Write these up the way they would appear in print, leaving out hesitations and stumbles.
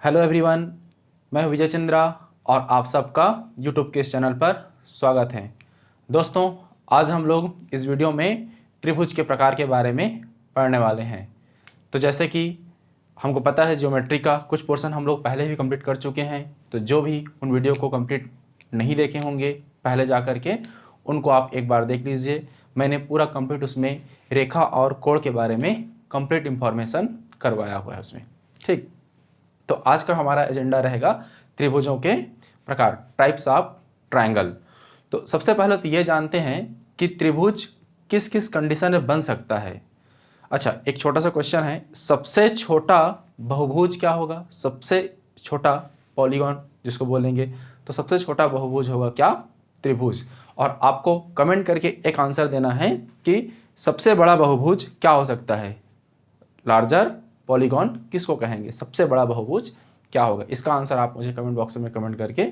Hello everyone, मैं हूं विजय चंद्रा और आप सबका यूट्यूब के इस चैनल पर स्वागत है। दोस्तों, आज हम लोग इस वीडियो में त्रिभुज के प्रकार के बारे में पढ़ने वाले हैं। तो जैसे कि हमको पता है, ज्योमेट्री का कुछ पोर्शन हम लोग पहले भी कंप्लीट कर चुके हैं। तो जो भी उन वीडियो को कंप्लीट नहीं देखे होंगे पहले जा कर के, उनको आप एक बार देख लीजिए। मैंने पूरा कंप्लीट उसमें रेखा और कोण के बारे में कंप्लीट इंफॉर्मेशन करवाया हुआ है उसमें। ठीक, तो आज का हमारा एजेंडा रहेगा त्रिभुजों के प्रकार, टाइप्स ऑफ ट्रायंगल। तो सबसे पहले तो ये जानते हैं कि त्रिभुज किस किस कंडीशन में बन सकता है। अच्छा, एक छोटा सा क्वेश्चन है, सबसे छोटा बहुभुज क्या होगा? सबसे छोटा पॉलीगॉन जिसको बोलेंगे, तो सबसे छोटा बहुभुज होगा क्या? त्रिभुज। और आपको कमेंट करके एक आंसर देना है कि सबसे बड़ा बहुभुज क्या हो सकता है। लार्जर पॉलीगॉन किसको कहेंगे? सबसे बड़ा बहुभुज क्या होगा? इसका आंसर आप मुझे कमेंट बॉक्स में कमेंट करके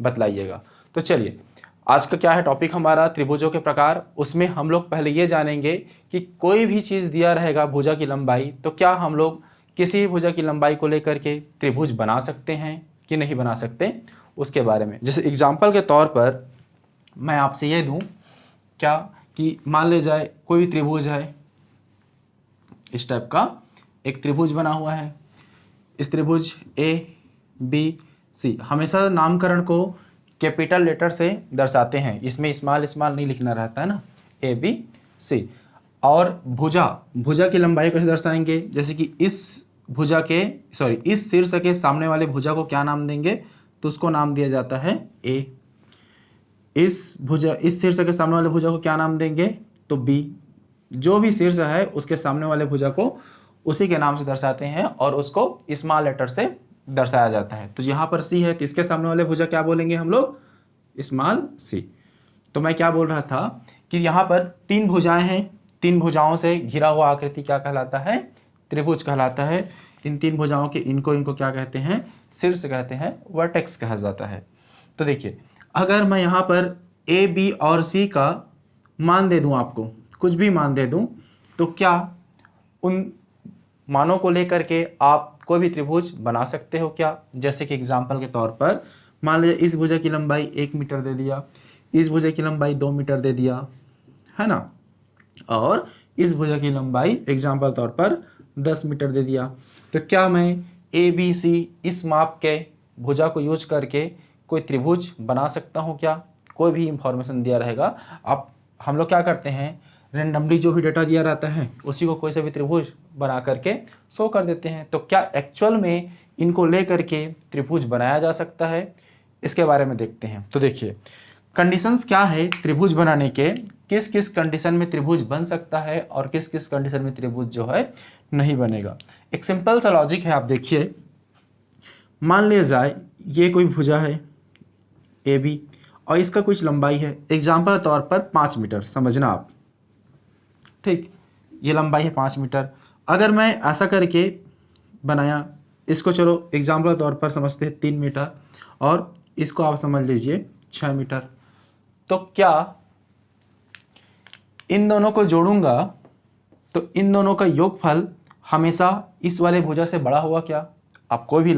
बतलाइएगा। तो चलिए, आज का क्या है टॉपिक हमारा, त्रिभुजों के प्रकार। उसमें हम लोग पहले ये जानेंगे कि कोई भी चीज़ दिया रहेगा भुजा की लंबाई, तो क्या हम लोग किसी भुजा की लंबाई को लेकर के त्रिभुज बना सकते हैं कि नहीं बना सकते, उसके बारे में। जैसे एग्जाम्पल के तौर पर मैं आपसे ये दूँ क्या कि मान ले जाए कोई भी त्रिभुज है, इस टाइप का एक त्रिभुज बना हुआ है। इस त्रिभुज ए बी सी, हमेशा नामकरण को कैपिटल लेटर से दर्शाते हैं, इसमें स्मॉल स्मॉल नहीं लिखना रहता है ना, ए बी सी। और भुजा की लंबाई कैसे दर्शाएंगे? जैसे कि इस शीर्ष के सामने वाले भुजा को क्या नाम देंगे? तो उसको नाम दिया जाता है ए। इस शीर्ष के सामने वाले भुजा को क्या नाम देंगे? तो बी। जो भी शीर्ष है उसके सामने वाले भुजा को उसी के नाम से दर्शाते हैं और उसको स्मॉल लेटर से दर्शाया जाता है। तो यहाँ पर सी है, तो इसके सामने वाले भुजा क्या बोलेंगे हम लोग? Small C. तो मैं क्या बोल रहा था कि यहाँ पर तीन भुजाएं हैं, तीन भुजाओं से घिरा हुआ आकृति क्या कहलाता है? त्रिभुज कहलाता है। इन तीन भुजाओं के इनको क्या कहते हैं? शीर्ष कहते हैं, वर्टेक्स कहा जाता है। तो देखिए, अगर मैं यहाँ पर ए बी और सी का मान दे दूँ, आपको कुछ भी मान दे दूँ, तो क्या उन मानों को लेकर के आप कोई भी त्रिभुज बना सकते हो क्या? जैसे कि एग्जाम्पल के तौर पर मान लीजिए इस भुजा की लंबाई 1 मीटर दे दिया, इस भुजा की लंबाई 2 मीटर दे दिया, है ना, और इस भुजा की लंबाई एग्जाम्पल तौर पर 10 मीटर दे दिया। तो क्या मैं ए बी सी इस माप के भुजा को यूज करके कोई त्रिभुज बना सकता हूँ क्या? कोई भी इंफॉर्मेशन दिया रहेगा, हम लोग क्या करते हैं, रेंडमली जो भी डेटा दिया रहता है उसी को कोई से भी त्रिभुज बना करके शो कर देते हैं। तो क्या एक्चुअल में इनको ले करके त्रिभुज बनाया जा सकता है? इसके बारे में देखते हैं। तो देखिए, कंडीशंस क्या है त्रिभुज बनाने के, किस किस कंडीशन में त्रिभुज बन सकता है और किस किस कंडीशन में त्रिभुज जो है नहीं बनेगा। एक सिंपल सा लॉजिक है, आप देखिए। मान लिया जाए ये कोई भुजा है ए बी और इसका कुछ लंबाई है, एग्जाम्पल तौर पर 5 मीटर, समझना आप। ठीक, ये लंबाई है 5 मीटर। अगर मैं ऐसा करके बनाया, इसको चलो एग्जाम्पल तौर पर समझते हैं 3 मीटर, और इसको आप समझ लीजिए 6 मीटर। तो क्या इन दोनों को जोड़ूंगा तो इन दोनों का योगफल हमेशा इस वाले भुजा से बड़ा होगा क्या? आप कोई भी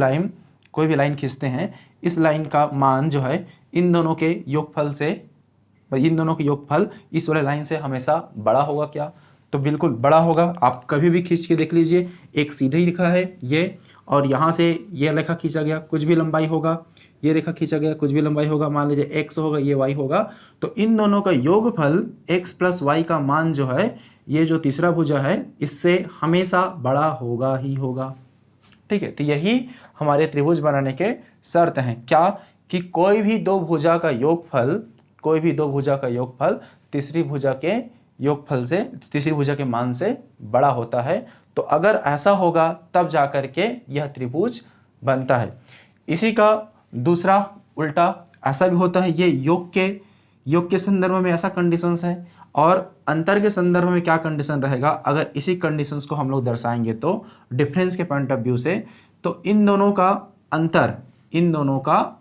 लाइन खींचते हैं, इस लाइन का मान जो है इन दोनों के योगफल इस वाले लाइन से हमेशा बड़ा होगा क्या? तो बिल्कुल बड़ा होगा। आप कभी भी खींच के देख लीजिए, एक सीधे ही रेखा है ये, और यहाँ से ये रेखा खींचा गया, कुछ भी लंबाई होगा, ये रेखा खींचा गया, कुछ भी लंबाई होगा, मान लीजिए x होगा, ये y होगा, तो इन दोनों का योगफल x प्लस y का मान जो है, ये जो तीसरा भुजा है इससे हमेशा बड़ा होगा ही होगा। ठीक है, तो यही हमारे त्रिभुज बनाने के शर्त हैं। क्या कि कोई भी दो भुजा का योगफल तीसरी भुजा के मान से बड़ा होता है। तो अगर ऐसा होगा तब जाकर के यह त्रिभुज बनता है। इसी का दूसरा उल्टा ऐसा भी होता है, ये योग के संदर्भ में ऐसा कंडीशंस है, और अंतर के संदर्भ में क्या कंडीशन रहेगा? अगर इसी कंडीशंस को हम लोग दर्शाएंगे तो डिफरेंस के पॉइंट ऑफ व्यू से, तो इन दोनों का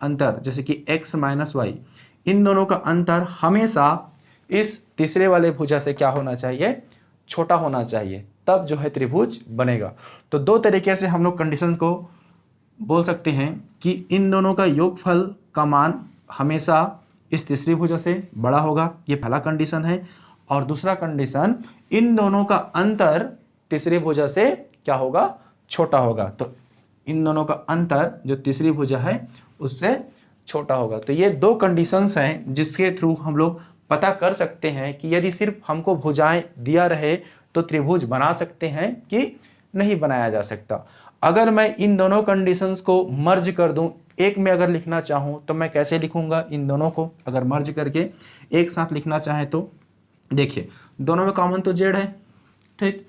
अंतर जैसे कि x माइनस वाई, इन दोनों का अंतर हमेशा इस तीसरे वाले भुजा से क्या होना चाहिए? छोटा होना चाहिए, तब जो है त्रिभुज बनेगा। तो दो तरीके से हम लोग कंडीशन को बोल सकते हैं कि इन दोनों का योगफल का मान हमेशा इस तीसरी भुजा से बड़ा होगा, ये पहला कंडीशन है। और दूसरा कंडीशन, इन दोनों का अंतर तीसरी भुजा से क्या होगा, छोटा होगा। तो इन दोनों का अंतर जो तीसरी भुजा है उससे छोटा होगा। तो ये दो कंडीशंस हैं जिसके थ्रू हम लोग पता कर सकते हैं कि यदि सिर्फ हमको भुजाएं दिया रहे तो त्रिभुज बना सकते हैं कि नहीं बनाया जा सकता। अगर मैं इन दोनों कंडीशंस को मर्ज कर दूं, एक में अगर लिखना चाहूं तो मैं कैसे लिखूंगा, इन दोनों को अगर मर्ज करके एक साथ लिखना चाहें तो देखिए, दोनों में कॉमन तो जेड है, ठीक।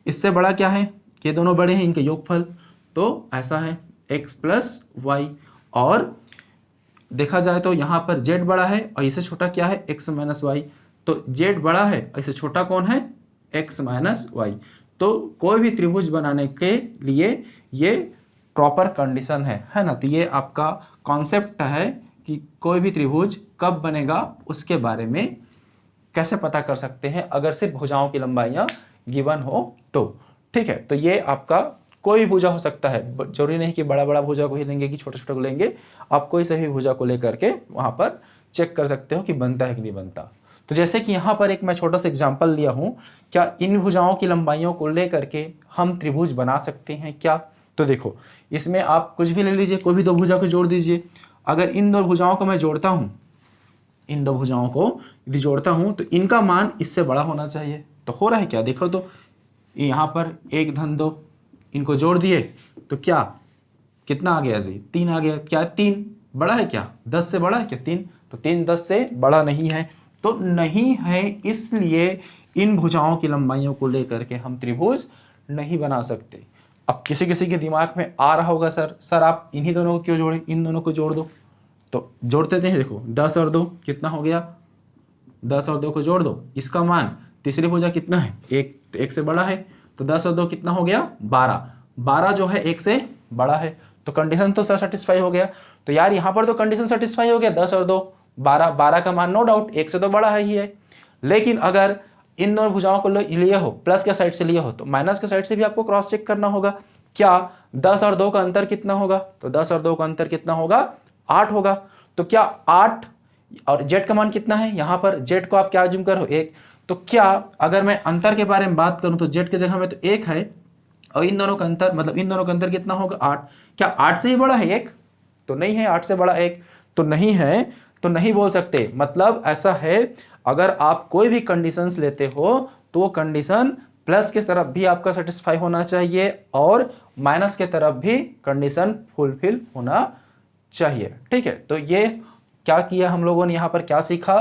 इससे बड़ा क्या है, ये दोनों बड़े हैं, इनके योगफल, तो ऐसा है x प्लस वाई। और देखा जाए तो यहाँ पर z बड़ा है और इससे छोटा क्या है, x माइनस वाई। तो z बड़ा है, इससे छोटा कौन है, x माइनस वाई। तो कोई भी त्रिभुज बनाने के लिए ये प्रॉपर कंडीशन है ना। तो ये आपका कॉन्सेप्ट है कि कोई भी त्रिभुज कब बनेगा उसके बारे में कैसे पता कर सकते हैं, अगर सिर्फ भुजाओं की लंबाइयाँ गिवन हो तो, ठीक है। तो ये आपका कोई भी भुजा हो सकता है, जरूरी नहीं कि बड़ा बड़ा भुजा को ही लेंगे कि छोटे छोटे को लेंगे, आप कोई से भी भुजा को लेकर के वहाँ पर चेक कर सकते हो कि बनता है कि नहीं बनता। तो जैसे कि यहाँ पर एक मैं छोटा सा एग्जाम्पल लिया हूँ, क्या इन भुजाओं की लंबाइयों को लेकर के हम त्रिभुज बना सकते हैं क्या। तो देखो, इसमें आप कुछ भी ले लीजिए, कोई भी दो भुजा को जोड़ दीजिए। अगर इन दो भुजाओं को मैं जोड़ता हूँ, इन दो भुजाओं को यदि जोड़ता हूँ तो इनका मान इससे बड़ा होना चाहिए। तो हो रहा है क्या, देखो तो यहाँ पर 1 धन 2, इनको जोड़ दिए तो क्या, कितना आ गया जी, 3 आ गया। क्या 3 बड़ा है क्या, 10 से बड़ा है क्या 3, तो 3 10 से बड़ा नहीं है। तो नहीं है, इसलिए इन भुजाओं की लंबाइयों को लेकर के हम त्रिभुज नहीं बना सकते। अब किसी किसी के दिमाग में आ रहा होगा, सर आप इन्हीं दोनों को क्यों जोड़े, इन दोनों को जोड़ दो। तो जोड़ते हैं, देखो 10 और 2 कितना हो गया, 10 और 2 को जोड़ दो, इसका मान तीसरी भुजा कितना है, 1, तो 1 से बड़ा है। तो 10 और 2 कितना हो गया, 12, 12 जो है 1 से बड़ा है। तो कंडीशन तो सर सेटिस्फाई हो गया। तो यार यहाँ पर तो कंडीशन सेटिस्फाई हो गया, 10 और 2 12, 12 का मान नो डाउट 1 से तो बड़ा है ही है। लेकिन अगर इन दोनों भुजाओं को लिए हो, प्लस के साइड से लिए हो, तो माइनस के साइड से भी आपको क्रॉस चेक करना होगा। क्या 10 और 2 का अंतर कितना होगा, तो 10 और 2 का अंतर कितना होगा, 8 होगा। तो क्या 8 और z का मान कितना है, यहाँ पर z को आप क्या अज्यूम करो 1। तो क्या अगर मैं अंतर के बारे में बात करूं तो z की जगह में तो 1 है, और इन दोनों का अंतर मतलब इन दोनों का अंतर कितना होगा 8। क्या 8 से ही बड़ा है 1, तो नहीं है, 8 से बड़ा 1 तो नहीं है, तो नहीं बोल सकते। मतलब ऐसा है, अगर आप कोई भी कंडीशंस लेते हो तो वो कंडीशन प्लस की तरफ भी आपका सेटिस्फाई होना चाहिए और माइनस के तरफ भी कंडीशन फुलफिल होना चाहिए, ठीक है। तो ये क्या किया हम लोगों ने, यहाँ पर क्या सीखा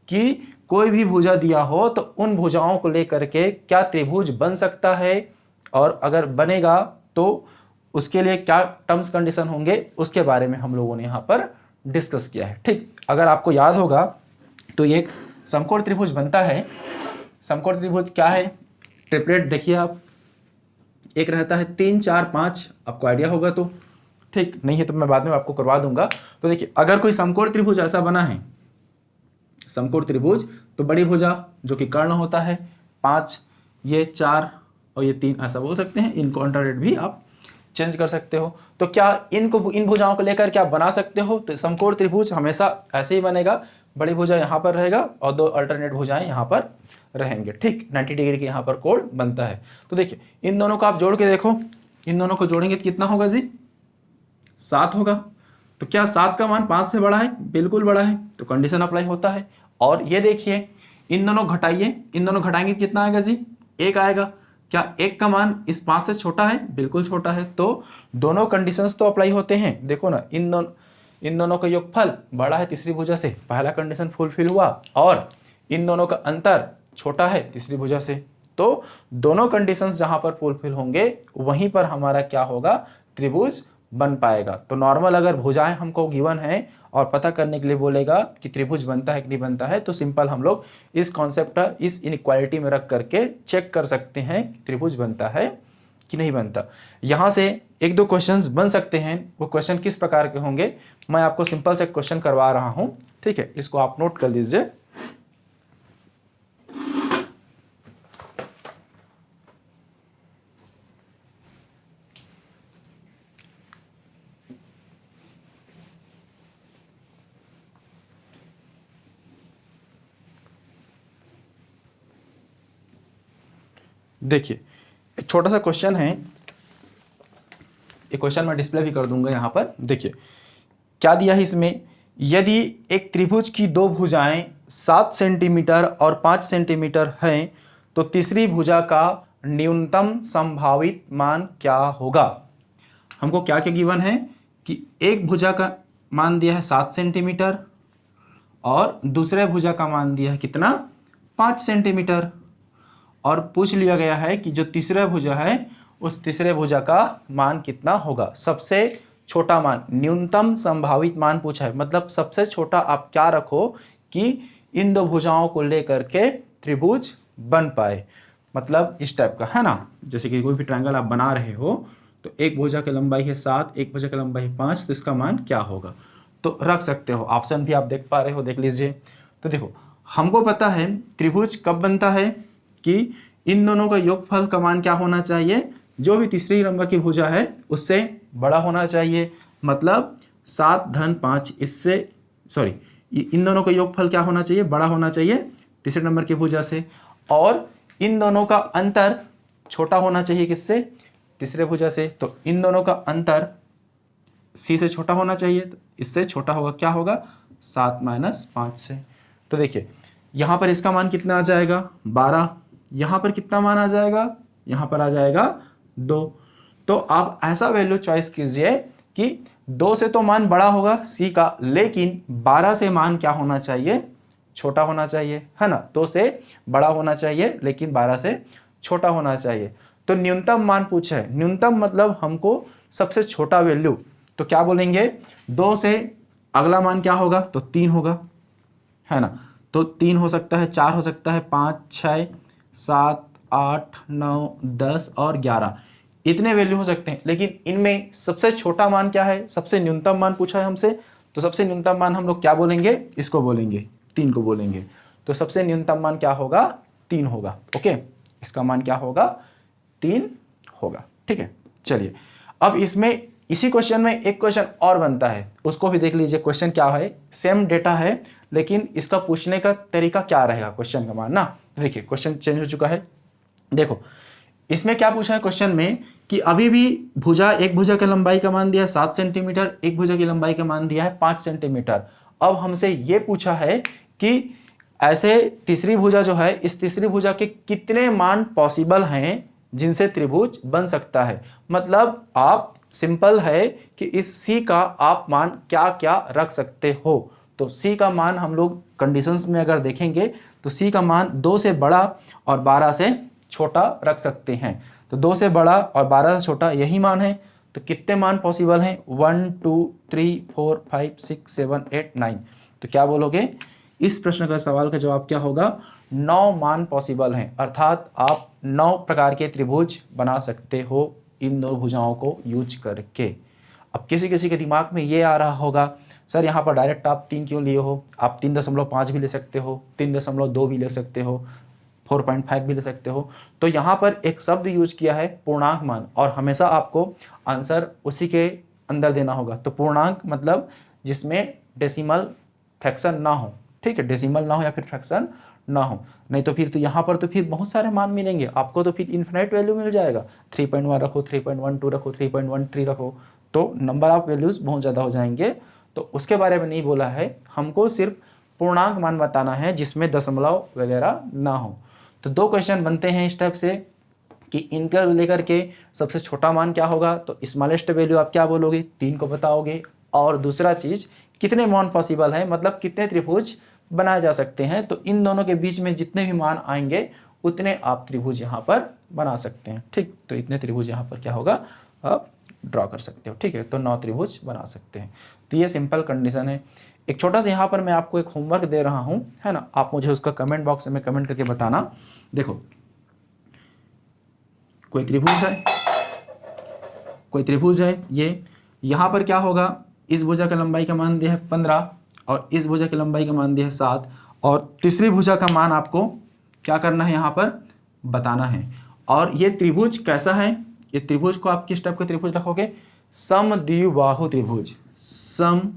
कि कोई भी भुजा दिया हो तो उन भुजाओं को लेकर के क्या त्रिभुज बन सकता है, और अगर बनेगा तो उसके लिए क्या टर्म्स कंडीशन होंगे, उसके बारे में हम लोगों ने यहाँ पर डिस्कस किया है, ठीक। अगर आपको याद होगा तो ये समकोण त्रिभुज बनता है। समकोण त्रिभुज क्या है, ट्रिपलेट देखिए आप, एक रहता है 3 4 5, आपको आइडिया होगा तो ठीक, नहीं है तो मैं बाद में आपको करवा दूंगा। तो देखिए, अगर कोई समकोण त्रिभुज ऐसा बना है, समकोण त्रिभुज, तो बड़ी भुजा जो कि कर्ण होता है 5, ये 4 और ये 3 ऐसा बोल सकते हैं। इनको अल्टरनेट भी आप चेंज कर सकते हो। तो क्या इनको, इन भुजाओं को लेकर क्या बना सकते हो, तो समकोण त्रिभुज हमेशा ऐसे ही बनेगा, बड़ी भुजा यहाँ पर रहेगा और दो अल्टरनेट भुजाएं यहाँ पर रहेंगे, ठीक। 90 डिग्री के यहाँ पर कोण बनता है। तो देखिए, इन दोनों को आप जोड़ के देखो, इन दोनों को जोड़ेंगे तो कितना होगा जी, 7 होगा। तो क्या 7 का मान 5 से बड़ा है, बिल्कुल बड़ा है, तो कंडीशन अप्लाई होता है। और ये देखिए, इन दोनों घटाइए, इन दोनों घटाएंगे तो कितना आएगा जी, 1 आएगा। क्या 1 का मान इस 5 से छोटा है, बिल्कुल छोटा है। तो दोनों कंडीशंस तो अप्लाई होते हैं। देखो ना, इन दोनों का योगफल बड़ा है तीसरी भुजा से, पहला कंडीशन फुलफिल हुआ, और इन दोनों का अंतर छोटा है तीसरी भुजा से। तो दोनों कंडीशंस जहां पर फुलफिल होंगे वहीं पर हमारा क्या होगा, त्रिभुज बन पाएगा। तो नॉर्मल अगर भुजाएं हमको गिवन है और पता करने के लिए बोलेगा कि त्रिभुज बनता है कि नहीं बनता है, तो सिंपल हम लोग इस कॉन्सेप्ट, इस इनइक्वालिटी में रख करके चेक कर सकते हैं त्रिभुज बनता है कि नहीं बनता। यहाँ से 1-2 क्वेश्चंस बन सकते हैं। वो क्वेश्चन किस प्रकार के होंगे, मैं आपको सिंपल से क्वेश्चन करवा रहा हूँ, ठीक है। इसको आप नोट कर लीजिए। देखिए एक छोटा सा क्वेश्चन है, एक क्वेश्चन मैं डिस्प्ले भी कर दूंगा यहाँ पर। देखिए क्या दिया है इसमें, यदि एक त्रिभुज की दो भुजाएं 7 सेंटीमीटर और 5 सेंटीमीटर हैं तो तीसरी भुजा का न्यूनतम संभावित मान क्या होगा। हमको क्या क्या गिवन है कि एक भुजा का मान दिया है 7 सेंटीमीटर और दूसरे भुजा का मान दिया है कितना, 5 सेंटीमीटर, और पूछ लिया गया है कि जो तीसरा भुजा है उस तीसरे भुजा का मान कितना होगा। सबसे छोटा मान, न्यूनतम संभावित मान पूछा है, मतलब सबसे छोटा आप क्या रखो कि इन दो भुजाओं को लेकर के त्रिभुज बन पाए, मतलब इस टाइप का है ना। जैसे कि कोई भी ट्रायंगल आप बना रहे हो तो एक भुजा की लंबाई है 7, एक भुजा की लंबाई 5, तो इसका मान क्या होगा, तो रख सकते हो। ऑप्शन भी आप देख पा रहे हो, देख लीजिए। तो देखो हमको पता है त्रिभुज कब बनता है कि इन दोनों का योगफल का मान क्या होना चाहिए, जो भी तीसरी नंबर की भुजा है उससे बड़ा होना चाहिए, मतलब 7 धन 5 इससे, सॉरी इन दोनों का योगफल क्या होना चाहिए, बड़ा होना चाहिए तीसरे नंबर की भुजा से, और इन दोनों का अंतर छोटा होना चाहिए किससे, तीसरे भुजा से। तो इन दोनों का अंतर सी से छोटा होना चाहिए, तो इससे छोटा होगा, क्या होगा 7 माइनस 5 से। तो देखिए यहाँ पर इसका मान कितना आ जाएगा 12, यहाँ पर कितना मान आ जाएगा, यहाँ पर आ जाएगा 2। तो आप ऐसा वैल्यू चॉइस कीजिए कि 2 से तो मान बड़ा होगा सी का, लेकिन 12 से मान क्या होना चाहिए, छोटा होना चाहिए, है ना। 2 से बड़ा होना चाहिए लेकिन 12 से छोटा होना चाहिए। तो न्यूनतम मान पूछा है, न्यूनतम मतलब हमको सबसे छोटा वैल्यू, तो क्या बोलेंगे 2 से अगला मान क्या होगा, तो 3 होगा, है ना। तो 3 हो सकता है, 4 हो सकता है, 5, 6, 7, 8, 9, 10 और 11, इतने वैल्यू हो सकते हैं। लेकिन इनमें सबसे छोटा मान क्या है, सबसे न्यूनतम मान पूछा है हमसे, तो सबसे न्यूनतम मान हम लोग क्या बोलेंगे, इसको बोलेंगे 3 को बोलेंगे। तो सबसे न्यूनतम मान क्या होगा, 3 होगा। ओके, इसका मान क्या होगा, 3 होगा। ठीक है, चलिए अब इसमें इसी क्वेश्चन में एक क्वेश्चन और बनता है, उसको भी देख लीजिए। क्वेश्चन क्या है, सेम डेटा है लेकिन इसका पूछने का तरीका क्या रहेगा, क्वेश्चन का मान ना। देखिए क्वेश्चन चेंज हो चुका है। देखो इसमें क्या पूछा है क्वेश्चन में कि अभी भी भुजा, एक भुजा की लंबाई का मान दिया है 7 सेंटीमीटर, एक भुजा की लंबाई का मान दिया है 5 सेंटीमीटर। अब हमसे ये पूछा है कि ऐसे तीसरी भुजा जो है, इस तीसरी भुजा के कितने मान पॉसिबल हैं जिनसे त्रिभुज बन सकता है। मतलब आप सिंपल है कि इस सी का आप मान क्या क्या रख सकते हो। तो सी का मान हम लोग कंडीशंस में अगर देखेंगे तो सी का मान 2 से बड़ा और 12 से छोटा रख सकते हैं। तो 2 से बड़ा और 12 से छोटा यही मान है। तो कितने मान पॉसिबल हैं, 1 2 3 4 5 6 7 8 9। तो क्या बोलोगे, इस प्रश्न का सवाल का जवाब क्या होगा, 9 मान पॉसिबल हैं, अर्थात आप 9 प्रकार के त्रिभुज बना सकते हो इन दो भुजाओं को यूज करके। अब किसी किसी के दिमाग में ये आ रहा होगा, सर यहाँ पर डायरेक्ट आप 3 क्यों लिए हो, आप 3.5 भी ले सकते हो, 3.2 भी ले सकते हो, 4.5 भी ले सकते हो। तो यहाँ पर एक शब्द यूज किया है पूर्णांक मान, और हमेशा आपको आंसर उसी के अंदर देना होगा। तो पूर्णांक मतलब जिसमें डेसिमल फ्रैक्शन ना हो, ठीक है, डेसिमल ना हो या फिर फ्रैक्शन ना हो, नहीं तो फिर तो यहाँ पर तो फिर बहुत सारे मान मिलेंगे आपको, तो फिर इन्फिनाइट वैल्यू मिल जाएगा। 3.1 रखो, 3.12 रखो, 3.13 रखो, तो नंबर ऑफ वैल्यूज बहुत ज़्यादा हो जाएंगे। तो उसके बारे में नहीं बोला है, हमको सिर्फ पूर्णांक मान बताना है जिसमें दशमलव वगैरह ना हो। तो 2 क्वेश्चन बनते हैं इस टाइप से कि इनका लेकर के सबसे छोटा मान क्या होगा, तो स्मॉलेस्ट वैल्यू आप क्या बोलोगे, 3 को बताओगे। और दूसरा चीज़ कितने मान पॉसिबल है, मतलब कितने त्रिभुज बनाए जा सकते हैं। तो इन दोनों के बीच में जितने भी मान आएंगे उतने आप त्रिभुज यहाँ पर बना सकते हैं। ठीक, तो इतने त्रिभुज यहाँ पर क्या होगा, आप ड्रॉ कर सकते हो। ठीक है, तो 9 त्रिभुज बना सकते हैं। तो ये सिंपल कंडीशन है। एक छोटा सा यहाँ पर मैं आपको एक होमवर्क दे रहा हूँ, है ना, आप मुझे उसका कमेंट बॉक्स में कमेंट करके बताना। देखो कोई त्रिभुज है, ये यहाँ पर क्या होगा, इस भुजा का लंबाई का मान दिया है 15 और इस भुजा की लंबाई का मान दिया है 7, और तीसरी भुजा का मान आपको क्या करना है, यहाँ पर बताना है। और ये त्रिभुज कैसा है, ये त्रिभुज को आप किस टाइप का त्रिभुज रखोगे, समद्विबाहु त्रिभुज, समद्विबाहु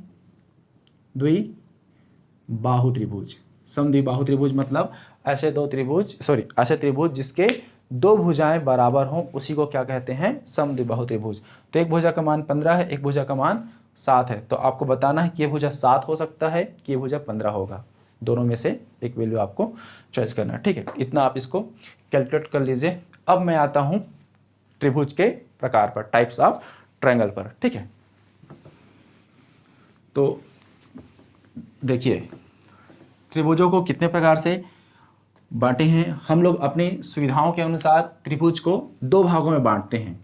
त्रिभुज। समद्विबाहु त्रिभुज मतलब ऐसे 2 त्रिभुज, ऐसे त्रिभुज जिसके दो भुजाएं बराबर हों उसी को क्या कहते हैं, समद्विबाहु त्रिभुज। तो एक भुजा का मान 15 है, एक भुजा का मान 7 है, तो आपको बताना है कि ये भुजा 7 हो सकता है कि ये भुजा 15 होगा। दोनों में से एक वैल्यू आपको चॉइस करना है, ठीक है। इतना आप इसको कैलकुलेट कर लीजिए। अब मैं आता हूं त्रिभुज के प्रकार पर, टाइप्स ऑफ ट्रायंगल पर, ठीक है। तो देखिए त्रिभुजों को कितने प्रकार से बांटे हैं। हम लोग अपनी सुविधाओं के अनुसार त्रिभुज को दो भागों में बांटते हैं,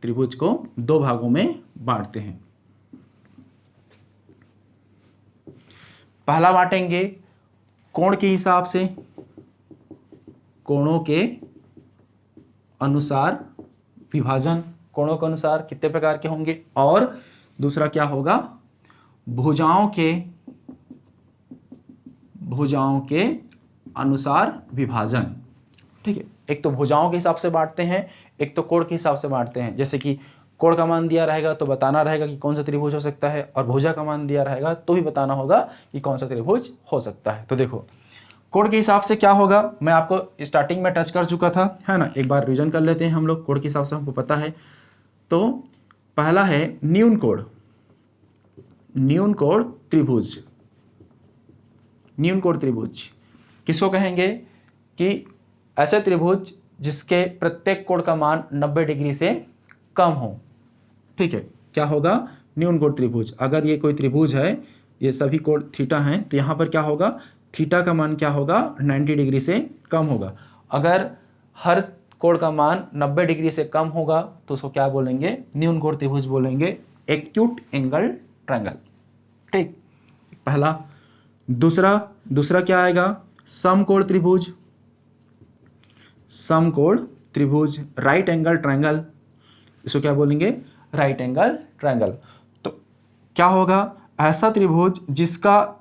त्रिभुज को दो भागों में बांटते हैं। पहला बांटेंगे कोण के हिसाब से, कोणों के अनुसार विभाजन, कोणों के अनुसार कितने प्रकार के होंगे। और दूसरा क्या होगा, भुजाओं के अनुसार विभाजन, ठीक है। एक तो भुजाओं के हिसाब से बांटते हैं, एक तो कोण के हिसाब से बांटते हैं। जैसे कि कोण का मान दिया रहेगा तो बताना रहेगा कि कौन सा त्रिभुज हो सकता है, और भुजा का मान दिया रहेगा तो भी बताना होगा कि कौन सा त्रिभुज हो सकता है। तो देखो कोण के हिसाब से क्या होगा, मैं आपको स्टार्टिंग में टच कर चुका था, है ना। एक बार रिवीजन कर लेते हैं हम लोग। कोण के हिसाब से हमको पता है, तो पहला है न्यून कोण, न्यून कोण त्रिभुज। न्यून कोण त्रिभुज किसको कहेंगे कि ऐसे त्रिभुज जिसके प्रत्येक कोण का मान 90 डिग्री से कम हो, ठीक है। क्या होगा, न्यून कोण त्रिभुज। अगर ये कोई त्रिभुज है, ये सभी कोण थीटा हैं, तो यहाँ पर क्या होगा, थीटा का मान क्या होगा, 90 डिग्री से कम होगा। अगर हर कोण का मान 90 डिग्री से कम होगा तो उसको क्या बोलेंगे, न्यून कोण त्रिभुज बोलेंगे, एक्यूट एंगल ट्रायंगल, ठीक। पहला। दूसरा क्या आएगा, समकोण त्रिभुज, समकोण त्रिभुज, राइट एंगल ट्रायंगल, इसको क्या बोलेंगे, राइट एंगल ट्रायंगल। तो क्या होगा, ऐसा त्रिभुज जिसका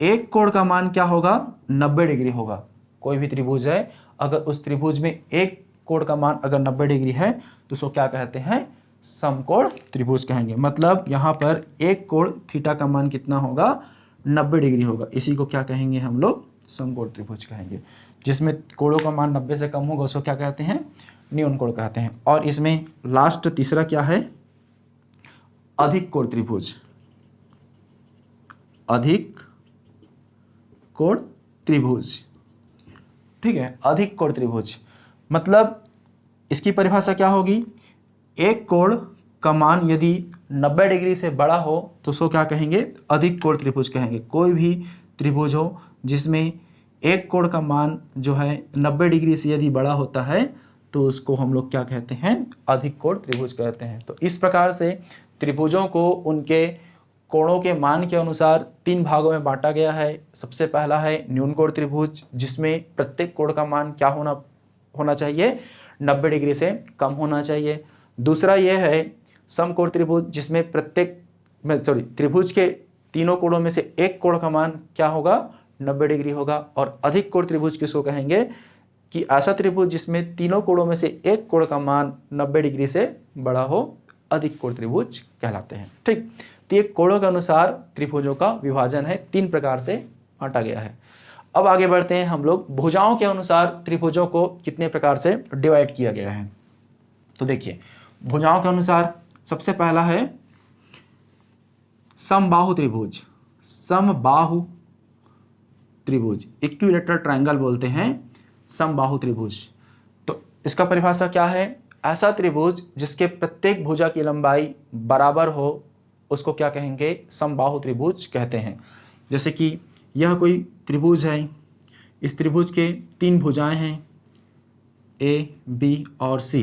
एक कोण का मान क्या होगा, 90 डिग्री होगा। कोई भी त्रिभुज है, अगर उस त्रिभुज में एक कोण का मान अगर 90 डिग्री है तो उसको क्या कहते हैं, समकोण त्रिभुज कहेंगे। मतलब यहाँ पर एक कोण थीटा का मान कितना होगा, 90 डिग्री होगा। इसी को क्या कहेंगे हम लोग, समकोण त्रिभुज कहेंगे। जिसमें कोणों का मान 90 से कम होगा उसको क्या कहते हैं, न्यून कोण कहते हैं। और इसमें लास्ट तीसरा क्या है, अधिक कोण त्रिभुज, अधिक कोण त्रिभुज, ठीक है। अधिक कोण त्रिभुज मतलब इसकी परिभाषा क्या होगी, एक कोण का मान यदि 90 डिग्री से बड़ा हो तो उसको क्या कहेंगे, अधिक कोण त्रिभुज कहेंगे। कोई भी त्रिभुज हो जिसमें एक कोण का मान जो है 90 डिग्री से यदि बड़ा होता है तो उसको हम लोग क्या कहते हैं, अधिक कोण त्रिभुज कहते हैं। तो इस प्रकार से त्रिभुजों को उनके कोणों के मान के अनुसार तीन भागों में बांटा गया है। सबसे पहला है न्यून कोण त्रिभुज, जिसमें प्रत्येक कोण का मान क्या होना चाहिए, 90 डिग्री से कम होना चाहिए। दूसरा यह है समकोण त्रिभुज, जिसमें त्रिभुज के तीनों कोणों में से एक कोण का मान क्या होगा, 90 डिग्री होगा। और अधिक कोण त्रिभुज किसको कहेंगे, कि ऐसा त्रिभुज जिसमें तीनों कोणों में से एक कोण का मान 90 डिग्री से बड़ा हो, अधिक कोण त्रिभुज कहलाते हैं, ठीक। तो ये कोणों के अनुसार त्रिभुजों का विभाजन है, तीन प्रकार से बांटा गया है। अब आगे बढ़ते हैं हम लोग, भुजाओं के अनुसार त्रिभुजों को कितने प्रकार से डिवाइड किया गया है। तो देखिए भुजाओं के अनुसार सबसे पहला है समबाहु त्रिभुज, समबाहु त्रिभुज, इक्विलैटरल ट्रायंगल बोलते हैं समबाहु त्रिभुज। तो इसका परिभाषा क्या है, ऐसा त्रिभुज जिसके प्रत्येक भुजा की लंबाई बराबर हो उसको क्या कहेंगे, समबाहु त्रिभुज कहते हैं। जैसे कि यह कोई त्रिभुज है, इस त्रिभुज के तीन भुजाएं हैं, ए बी और सी,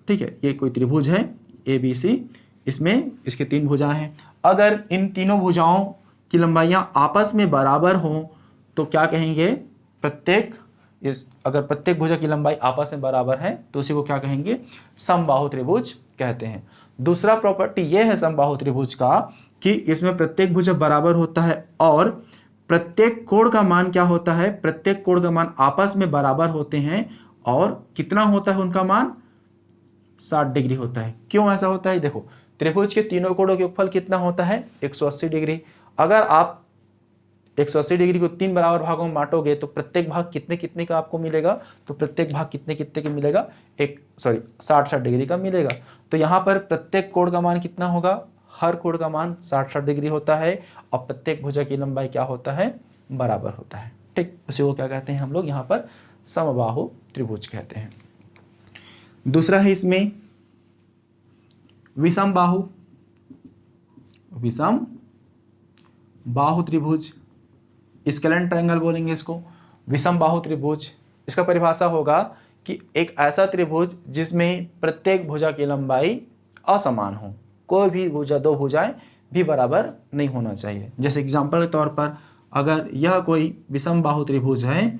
ठीक है। ये कोई त्रिभुज है ए बी सी, इसमें इसके तीन भुजाएं हैं। अगर इन तीनों भुजाओं की लंबाइयां आपस में बराबर हों तो क्या कहेंगे, अगर प्रत्येक भुजा की लंबाई आपस में बराबर है तो उसी को क्या कहेंगे, समबाहु त्रिभुज कहते हैं। दूसरा प्रॉपर्टी यह है समबाहु त्रिभुज का कि इसमें प्रत्येक भुजा बराबर होता है और प्रत्येक कोण का मान क्या होता है, प्रत्येक कोण का मान आपस में बराबर होते हैं। और कितना होता है उनका मान, 60 डिग्री होता है। क्यों ऐसा होता है, देखो त्रिभुज के तीनों कोणों के योगफल कितना होता है, 180 डिग्री। अगर आप 180 डिग्री को 3 बराबर भागों में बांटोगे तो प्रत्येक भाग कितने कितने का आपको मिलेगा, तो प्रत्येक भाग कितने कितने का मिलेगा, 60 डिग्री का मिलेगा। तो यहाँ पर प्रत्येक कोण का मान कितना होगा, हर कोण का मान 60 डिग्री होता है और प्रत्येक भुजा की लंबाई क्या होता है, बराबर होता है। ठीक, उसी को क्या कहते हैं हम लोग यहाँ पर समबाहु त्रिभुज कहते हैं। दूसरा है इसमें विषम बाहु त्रिभुज, स्केलेन ट्रायंगल बोलेंगे इसको, विषम बाहु त्रिभुज। इसका परिभाषा होगा कि एक ऐसा त्रिभुज जिसमें प्रत्येक भुजा की लंबाई असमान हो, कोई भी भुजा, दो भुजाएं भी बराबर नहीं होना चाहिए। जैसे एग्जांपल के तौर पर अगर यह कोई विषम बाहु त्रिभुज है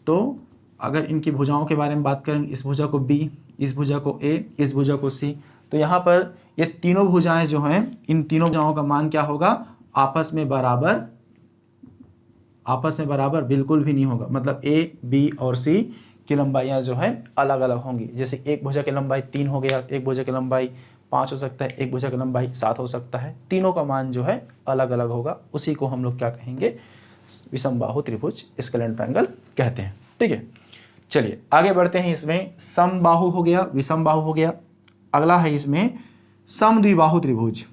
तो अगर इनकी भुजाओं के बारे में बात करें, इस भुजा को B, इस भुजा को A, इस भुजा को C, तो यहाँ पर ये तीनों भुजाएं जो हैं, इन तीनों भुजाओं का मान क्या होगा, आपस में बराबर बिल्कुल भी नहीं होगा। मतलब A, B और C की लंबाइयाँ जो है अलग अलग होंगी। जैसे एक भुजा की लंबाई 3 हो गया, एक भुजा की लंबाई 5 हो सकता है, एक भुजा की लंबाई 7 हो सकता है, तीनों का मान जो है अलग अलग होगा। उसी को हम लोग क्या कहेंगे, विषम बाहु त्रिभुज, स्केलेन ट्रायंगल कहते हैं। ठीक है, चलिए आगे बढ़ते हैं। इसमें समबाहु हो गया, विषम बाहु हो गया। अगला है इसमें समद्विबाहु त्रिभुज,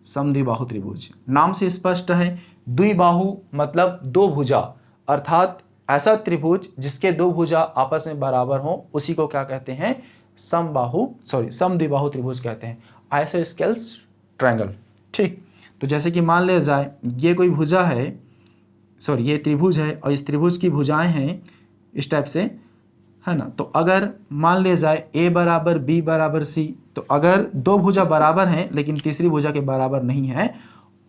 समद्विबाहु त्रिभुज। नाम से स्पष्ट है, द्विबाहु मतलब दो भुजा, अर्थात ऐसा त्रिभुज जिसके दो भुजा आपस में बराबर हो, उसी को क्या कहते हैं, समद्विबाहु त्रिभुज कहते हैं, आइसोस्केल्स ट्रायंगल। ठीक, तो जैसे कि मान लिया जाए ये कोई भुजा है, ये त्रिभुज है और इस त्रिभुज की भुजाएं हैं इस टाइप से, है ना। तो अगर मान लिया जाए A बराबर B बराबर C, तो अगर दो भुजा बराबर हैं लेकिन तीसरी भुजा के बराबर नहीं है,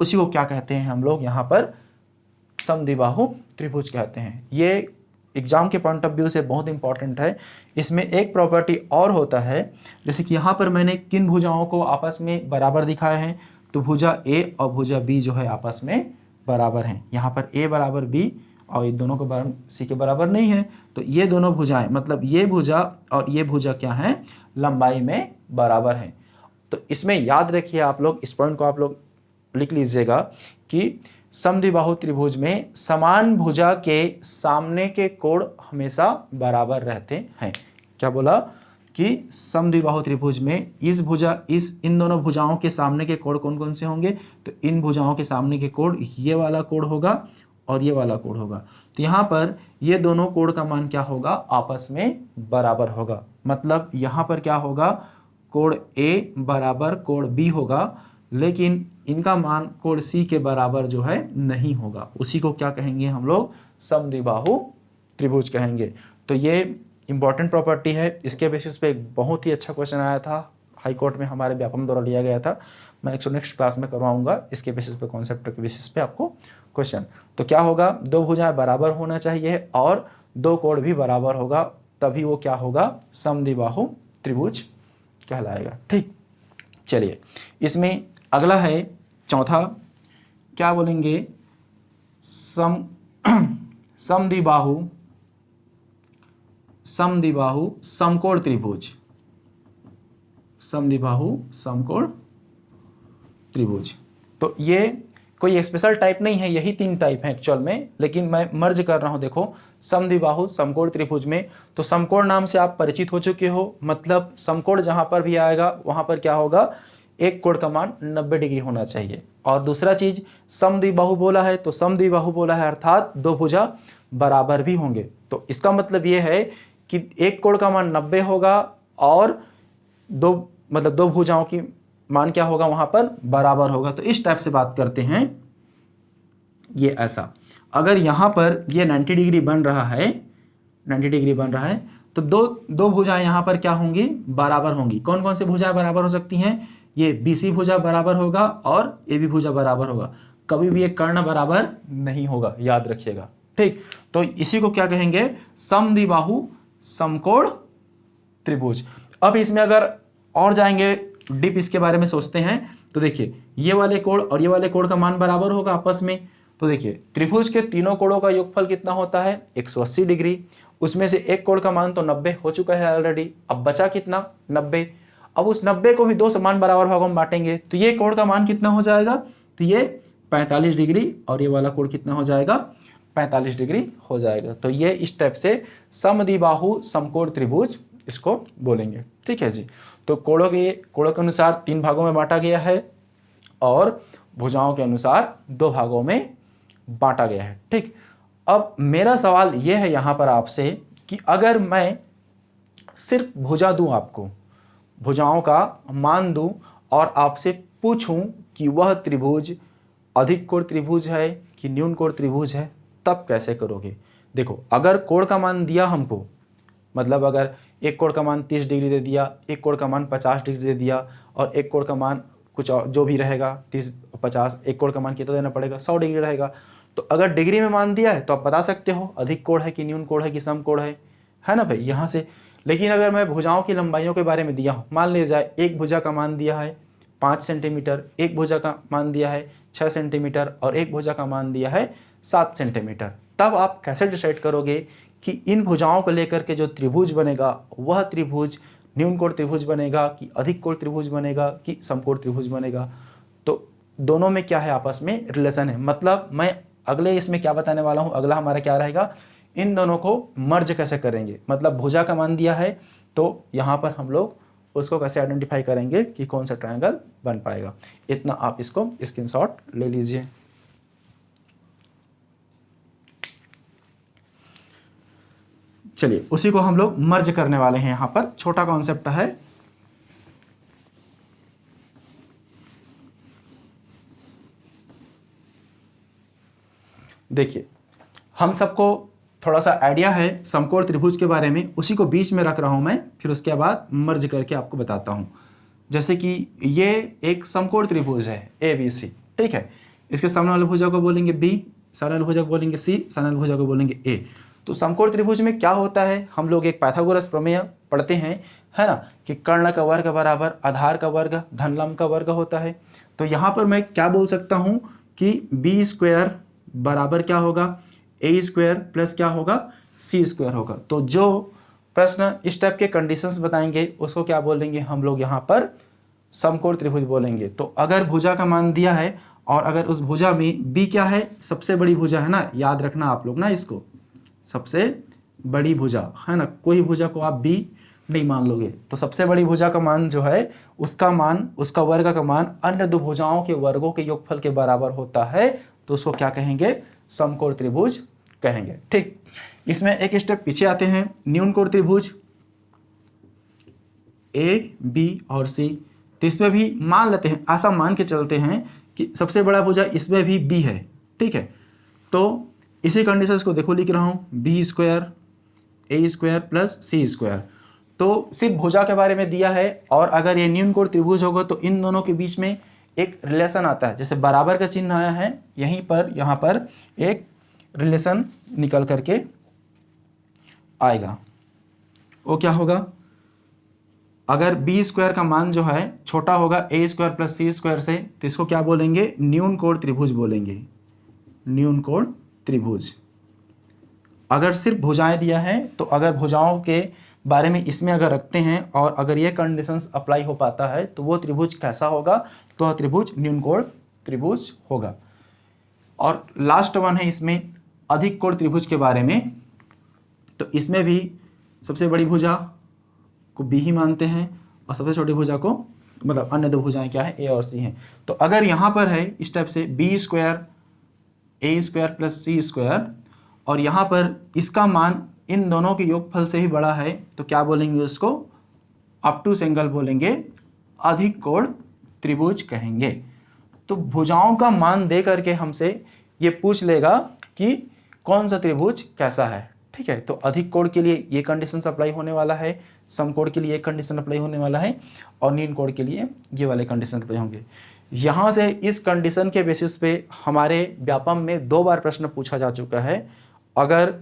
उसी को क्या कहते हैं हम लोग यहाँ पर, समद्विबाहु त्रिभुज कहते हैं। ये एग्जाम के पॉइंट ऑफ व्यू से बहुत इंपॉर्टेंट है। इसमें एक प्रॉपर्टी और होता है, जैसे कि यहाँ पर मैंने किन भुजाओं को आपस में बराबर दिखाया है, तो भुजा A और भुजा B जो है आपस में बराबर हैं। यहाँ पर A बराबर B और ये दोनों के बराबर C के बराबर नहीं है, तो ये दोनों भुजाएं, मतलब ये भुजा और ये भुजा क्या हैं, लंबाई में बराबर हैं। तो इसमें याद रखिए आप लोग, इस पॉइंट को आप लोग लिख लीजिएगा कि समद्विबाहु त्रिभुज में समान भुजा के सामने के कोण हमेशा बराबर रहते हैं। क्या बोला कि समद्विबाहु त्रिभुज में इन दोनों भुजाओं के सामने के कोण कौन कौन से होंगे, तो इन भुजाओं के सामने के कोण ये वाला कोण होगा और ये वाला कोण होगा। तो यहाँ पर ये दोनों कोण का मान क्या होगा, आपस में बराबर होगा। मतलब यहाँ पर क्या होगा, कोण A बराबर कोण B होगा, लेकिन इनका मान कोण C के बराबर जो है नहीं होगा। उसी को क्या कहेंगे हम लोग, समद्विबाहु त्रिभुज कहेंगे। तो ये इंपॉर्टेंट प्रॉपर्टी है। इसके बेसिस पे एक बहुत ही अच्छा क्वेश्चन आया था, हाई कोर्ट में हमारे व्यापम द्वारा लिया गया था। मैं नेक्स्ट क्लास में करवाऊंगा इसके बेसिस पे, कॉन्सेप्ट के बेसिस पे आपको क्वेश्चन। तो क्या होगा, दो भुजाएं बराबर होना चाहिए और दो कोण भी बराबर होगा, तभी वो क्या होगा, समद्विबाहु त्रिभुज कहलाएगा। ठीक, चलिए इसमें अगला है चौथा, क्या बोलेंगे, समद्विबाहु समकोण त्रिभुज, समद्विबाहु समकोण त्रिभुज। तो ये कोई स्पेशल टाइप नहीं है, यही 3 टाइप हैं एक्चुअल में, लेकिन मैं मर्ज कर रहा हूं। देखो, समद्विबाहु समकोण त्रिभुज में तो समकोण नाम से आप परिचित हो चुके हो, मतलब समकोण जहां पर भी आएगा वहां पर क्या होगा, एक कोण का मान 90 डिग्री होना चाहिए। और दूसरा चीज, समद्विबाहु बोला है तो समद्विबाहु बोला है अर्थात दो भुजा बराबर भी होंगे। तो इसका मतलब ये है कि एक कोण का मान 90 होगा और दो भुजाओं की मान क्या होगा, वहां पर बराबर होगा। तो इस टाइप से बात करते हैं। ये ऐसा, अगर यहां पर ये 90 डिग्री बन रहा है, 90 डिग्री बन रहा है, तो दो भुजाएं यहां पर क्या होंगी, बराबर होंगी। कौन कौन से भुजाएं बराबर हो सकती हैं, ये BC भुजा बराबर होगा और AB भुजा बराबर होगा। कभी भी एक कर्ण बराबर नहीं होगा, याद रखिएगा। ठीक, तो इसी को क्या कहेंगे, समद्विबाहु समकोण त्रिभुज। अब इसमें अगर और जाएंगे डीप, इसके बारे में सोचते हैं, तो देखिए ये वाले कोण और ये वाले कोण का मान बराबर होगा आपस में। तो देखिए त्रिभुज के तीनों कोणों का योगफल कितना होता है, 180 डिग्री। उसमें से एक कोण का मान तो 90 हो चुका है ऑलरेडी, अब बचा कितना, 90। अब उस 90 को भी 2 समान बराबर भागों में बांटेंगे तो ये कोण का मान कितना हो जाएगा, तो ये 45 डिग्री और ये वाला कोण कितना हो जाएगा, 45 डिग्री हो जाएगा। तो ये इस टाइप से समद्विबाहु समकोण त्रिभुज इसको बोलेंगे। ठीक है जी। तो कोणों के अनुसार 3 भागों में बांटा गया है और भुजाओं के अनुसार 2 भागों में बांटा गया है। ठीक, अब मेरा सवाल यह है यहाँ पर आपसे कि अगर मैं सिर्फ भुजा दूं, आपको भुजाओं का मान दूं और आपसे पूछूं कि वह त्रिभुज अधिक कोण त्रिभुज है कि न्यून कोण त्रिभुज है, तब कैसे करोगे। देखो, अगर कोण का मान दिया हमको, मतलब अगर एक कोण का मान 30 डिग्री दे दिया, एक कोण का मान 50 डिग्री दे दिया और एक कोण का मान कुछ और जो भी रहेगा 30 50, एक कोण का मान कितना देना पड़ेगा, 100 डिग्री रहेगा। तो अगर डिग्री में मान दिया है तो आप बता सकते हो अधिक कोण है कि न्यून कोण है कि सम कोण है ना भाई, यहाँ से। लेकिन अगर मैं भुजाओं की लंबाइयों के बारे में दिया हूँ, मान लिया जाए एक भुजा का मान दिया है 5 सेंटीमीटर, एक भुजा का मान दिया है 6 सेंटीमीटर और एक भुजा का मान दिया है 7 सेंटीमीटर, तब आप कैसे डिसाइड करोगे कि इन भुजाओं को लेकर के जो त्रिभुज बनेगा वह त्रिभुज न्यून कोण त्रिभुज बनेगा कि अधिक कोण त्रिभुज बनेगा कि समकोण त्रिभुज बनेगा। तो दोनों में क्या है, आपस में रिलेशन है। मतलब मैं अगले इसमें क्या बताने वाला हूँ, अगला हमारा क्या रहेगा, इन दोनों को मर्ज कैसे करेंगे। मतलब भुजा का मान दिया है तो यहाँ पर हम लोग उसको कैसे आइडेंटिफाई करेंगे कि कौन सा ट्रायंगल बन पाएगा। इतना आप इसको स्क्रीनशॉट ले लीजिए। चलिए, उसी को हम लोग मर्ज करने वाले हैं। यहाँ पर छोटा कॉन्सेप्ट है। देखिए, हम सबको थोड़ा सा आइडिया है समकोण त्रिभुज के बारे में, उसी को बीच में रख रहा हूं मैं, फिर उसके बाद मर्ज करके आपको बताता हूं। जैसे कि ये एक समकोण त्रिभुज है ABC, ठीक है। इसके सामने वाले भुजा को बोलेंगे B, सामने वाले भुजा को बोलेंगे C, सामने वाले भुजा को बोलेंगे A। तो समकोण त्रिभुज में क्या होता है, हम लोग एक पाइथागोरस प्रमेय पढ़ते हैं, है ना, कि कर्ण का वर्ग बराबर आधार का वर्ग धन लंब का वर्ग होता है। तो यहाँ पर मैं क्या बोल सकता हूँ कि B स्क्वायर बराबर क्या होगा, A स्क्वायर प्लस क्या होगा, C स्क्वायर होगा। तो जो प्रश्न इस टाइप के कंडीशंस बताएंगे उसको क्या बोलेंगे हम लोग यहाँ पर, समकोण त्रिभुज बोलेंगे। तो अगर भुजा का मान दिया है और अगर उस भुजा में B क्या है, सबसे बड़ी भुजा है ना, याद रखना आप लोग ना इसको, सबसे बड़ी भुजा है ना, कोई भुजा को आप B नहीं मान लोगे। तो सबसे बड़ी भुजा का मान जो है उसका मान, उसका वर्ग का मान अन्य दो भुजाओं के वर्गों के योगफल के बराबर होता है, तो उसको क्या कहेंगे, समकोण त्रिभुज कहेंगे। ठीक, इसमें एक स्टेप पीछे आते हैं, न्यून कोण त्रिभुज A, B और C। तो इसमें भी मान लेते हैं, ऐसा मान के चलते हैं कि सबसे बड़ा भुजा इसमें भी B है, ठीक है। तो इसी कंडीशंस को देखो लिख रहा हूँ, B square A square plus C square. तो सिर्फ भुजा के बारे में दिया है और अगर ये न्यून कोण त्रिभुज होगा तो इन दोनों के बीच में एक रिलेशन आता है, जैसे बराबर का चिन्ह आया है यहीं पर, यहाँ पर एक रिलेशन निकल करके आएगा। वो क्या होगा, अगर B स्क्वायर का मान जो है छोटा होगा A square plus C square से, तो इसको क्या बोलेंगे, न्यून कोण त्रिभुज बोलेंगे, न्यून कोण त्रिभुज। अगर सिर्फ भुजाएं दिया है तो अगर भुजाओं के बारे में इसमें अगर रखते हैं और अगर ये कंडीशंस अप्लाई हो पाता है तो वो त्रिभुज कैसा होगा, तो वह त्रिभुज न्यून कोण त्रिभुज होगा। और लास्ट वन है इसमें अधिक कोण त्रिभुज के बारे में। तो इसमें भी सबसे बड़ी भुजा को B ही मानते हैं और सबसे छोटी भुजा को, मतलब अन्य दो भुजाएं क्या है, A और C हैं। तो अगर यहाँ पर है इस टाइप से B square A square plus C square और यहाँ पर इसका मान इन दोनों के योगफल से ही बड़ा है, तो क्या बोलेंगे उसको, ऑब्टूस एंगल बोलेंगे, अधिक कोण त्रिभुज कहेंगे। तो भुजाओं का मान दे करके हमसे ये पूछ लेगा कि कौन सा त्रिभुज कैसा है, ठीक है। तो अधिक कोण के लिए ये कंडीशन अप्लाई होने वाला है, समकोण के लिए एक कंडीशन अप्लाई होने वाला है और न्यून कोण के लिए ये वाले कंडीशन अप्लाई होंगे। यहाँ से इस कंडीशन के बेसिस पे हमारे व्यापम में 2 बार प्रश्न पूछा जा चुका है। अगर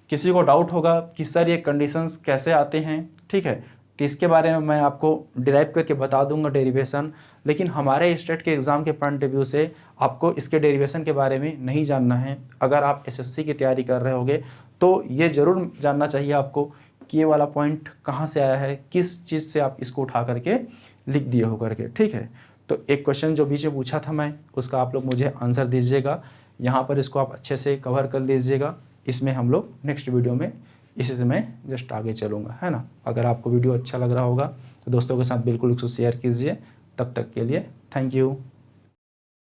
किसी को डाउट होगा कि सर ये कंडीशंस कैसे आते हैं, ठीक है, तो इसके बारे में मैं आपको डिराइव करके बता दूंगा डेरिवेशन। लेकिन हमारे स्टेट के एग्ज़ाम के पॉइंट ऑफ व्यू से आपको इसके डेरिवेशन के बारे में नहीं जानना है। अगर आप एसएससी की तैयारी कर रहे होगे तो ये ज़रूर जानना चाहिए आपको कि ये वाला पॉइंट कहाँ से आया है, किस चीज़ से आप इसको उठा करके लिख दिए हो करके, ठीक है। तो एक क्वेश्चन जो बीच में पूछा था मैं, उसका आप लोग मुझे आंसर दीजिएगा। यहाँ पर इसको आप अच्छे से कवर कर लीजिएगा। इसमें हम लोग नेक्स्ट वीडियो में इसी से मैं जस्ट आगे चलूँगा, है ना। अगर आपको वीडियो अच्छा लग रहा होगा तो दोस्तों के साथ बिल्कुल उसको शेयर कीजिए। तब तक के लिए थैंक यू।